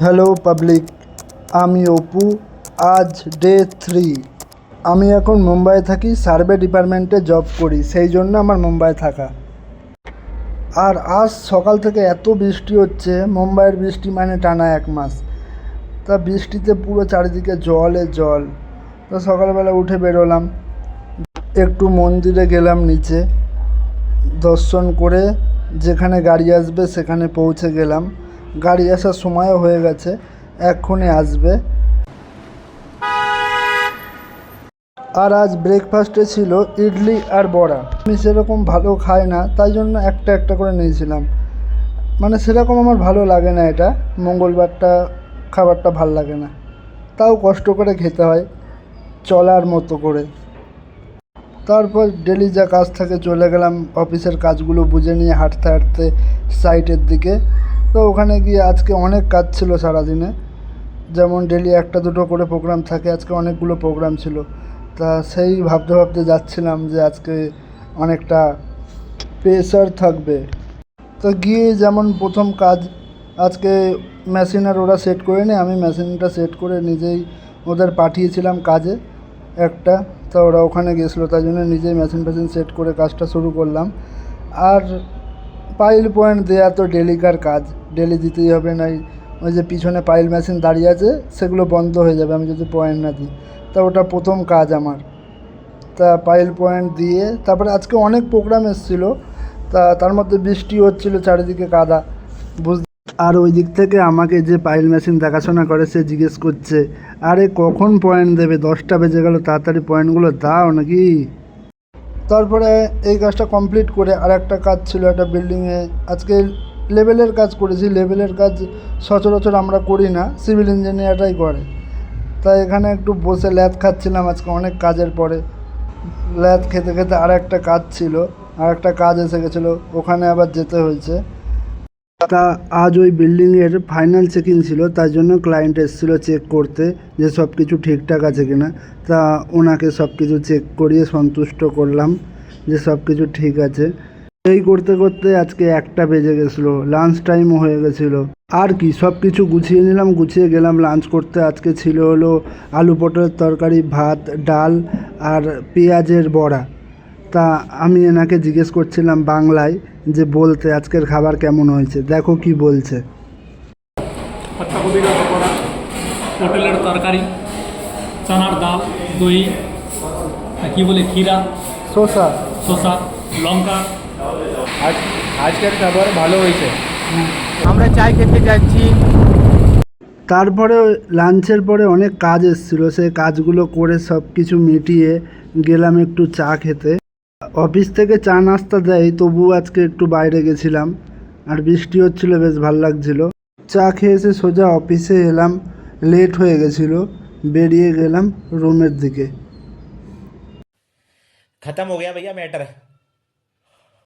Hello public, আমি অপু। আজ day 3। আমি এখন মুম্বাই থাকি, সার্ভে ডিপার্টমেন্টে জব করি, সেই জন্য আমার মুম্বাই থাকা। আর আজ সকাল থেকে এত বৃষ্টি হচ্ছে, মুম্বাইয়ের বৃষ্টি মানে টানা 1 মাস। তা বৃষ্টিতে পুরো চারিদিকে জলে জল। তা সকালবেলা উঠে বেরোলাম, একটু মন্দিরে গেলাম, নিচে দর্শন করে যেখানে গাড়ি আসবে সেখানে পৌঁছে গেলাম। গাড়ি আসার সময়ও হয়ে গেছে, এক্ষুনি আসবে। আর আজ ব্রেকফাস্টে ছিল ইডলি আর বড়া। আমি সেরকম ভালো খাই না, তাই জন্য একটা একটা করে নিয়েছিলাম। মানে সেরকম আমার ভালো লাগে না, এটা মঙ্গলবারটা খাবারটা ভাল লাগে না, তাও কষ্ট করে খেতে হয় চলার মতো করে। তারপর ডেলি যা কাজ থাকে চলে গেলাম অফিসের কাজগুলো বুঝে নিয়ে হাঁটতে হাঁটতে সাইটের দিকে। তো ওখানে গিয়ে আজকে অনেক কাজ ছিল সারাদিনে, যেমন ডেলি একটা দুটো করে প্রোগ্রাম থাকে, আজকে অনেকগুলো প্রোগ্রাম ছিল। তা সেই ভাবতে ভাবতে যাচ্ছিলাম যে আজকে অনেকটা প্রেশার থাকবে। তো গিয়ে যেমন প্রথম কাজ, আজকে মেশিন আর ওরা সেট করে নেয়, আমি মেশিনটা সেট করে নিজেই ওদের পাঠিয়েছিলাম কাজে একটা। তো ওরা ওখানে গেছিলো, তাই জন্য নিজেই মেশিন ফেশিন সেট করে কাজটা শুরু করলাম। আর পাইল পয়েন্ট দেওয়া তো ডেলিকার কাজ, ডেলি দিতেই হবে। নাই ওই যে পিছনে পাইল মেশিন দাঁড়িয়ে আছে সেগুলো বন্ধ হয়ে যাবে আমি যদি পয়েন্ট না দিই। তা ওটা প্রথম কাজ আমার। তা পাইল পয়েন্ট দিয়ে তারপরে আজকে অনেক প্রোগ্রাম এসেছিলো, তা তার মধ্যে বৃষ্টি হচ্ছিলো, চারিদিকে কাদা বুঝতে। আর ওই দিক থেকে আমাকে যে পাইল মেশিন দেখাশোনা করে সে জিজ্ঞেস করছে, আরে কখন পয়েন্ট দেবে, 10টা বেজে গেল, তাড়াতাড়ি পয়েন্টগুলো দাও নাকি। তারপরে এই কাজটা কমপ্লিট করে আর একটা কাজ ছিল একটা বিল্ডিংয়ে, আজকে লেভেলের কাজ করেছি। লেভেলের কাজ সচরাচর আমরা করি না, সিভিল ইঞ্জিনিয়াররাই করে। তাই এখানে একটু বসে ল্যাদ খাচ্ছিলাম আজকে অনেক কাজের পরে। ল্যাদ খেতে খেতে আর একটা কাজ ছিল, আর একটা কাজ এসে গেছিলো, ওখানে আবার যেতে হয়েছে। তা আজ ওই বিল্ডিংয়ের ফাইনাল চেকিং ছিল, তাই জন্য ক্লায়েন্ট এসেছিলো চেক করতে যে সব কিছু ঠিকঠাক আছে কিনা। তা ওনাকে সব কিছু চেক করিয়ে সন্তুষ্ট করলাম যে সব কিছু ঠিক আছে। এই করতে করতে আজকে 1টা বেজে গেছিলো, লাঞ্চ টাইমও হয়ে গেছিলো। আর কি সব কিছু গুছিয়ে নিলাম, গুছিয়ে গেলাম লাঞ্চ করতে। আজকে ছিল হলো আলু পটলের তরকারি, ভাত, ডাল আর পেঁয়াজের বড়া। তা আমি এনাকে জিজ্ঞেস করছিলাম বাংলায় যে বলতে আজকের খাবার কেমন হয়েছে, দেখো কি বলছে। পাতাকপির পকোড়া, পটলের তরকারি, চানার ডাল, দই, কি বলে ক্ষীরা, শসা শসা, লঙ্কা। আজকের খাবার ভালো হয়েছে। আমরা চাই খেতে যাচ্ছি। তারপরে লাঞ্চের পরে অনেক কাজ এসেছিলো, সেই কাজগুলো করে সব কিছু মিটিয়ে গেলাম একটু চা খেতে। অফিস থেকে চা নাস্তা দেয়, তবু আজকে একটু বাইরে গেছিলাম, আর বৃষ্টি হচ্ছিলো, বেশ ভালো লাগছিলো। চা খেয়ে এসে সোজা অফিসে এলাম, লেট হয়ে গেছিলো, বেরিয়ে গেলাম রুমের দিকে। खत्म हो गया भैया मैटर।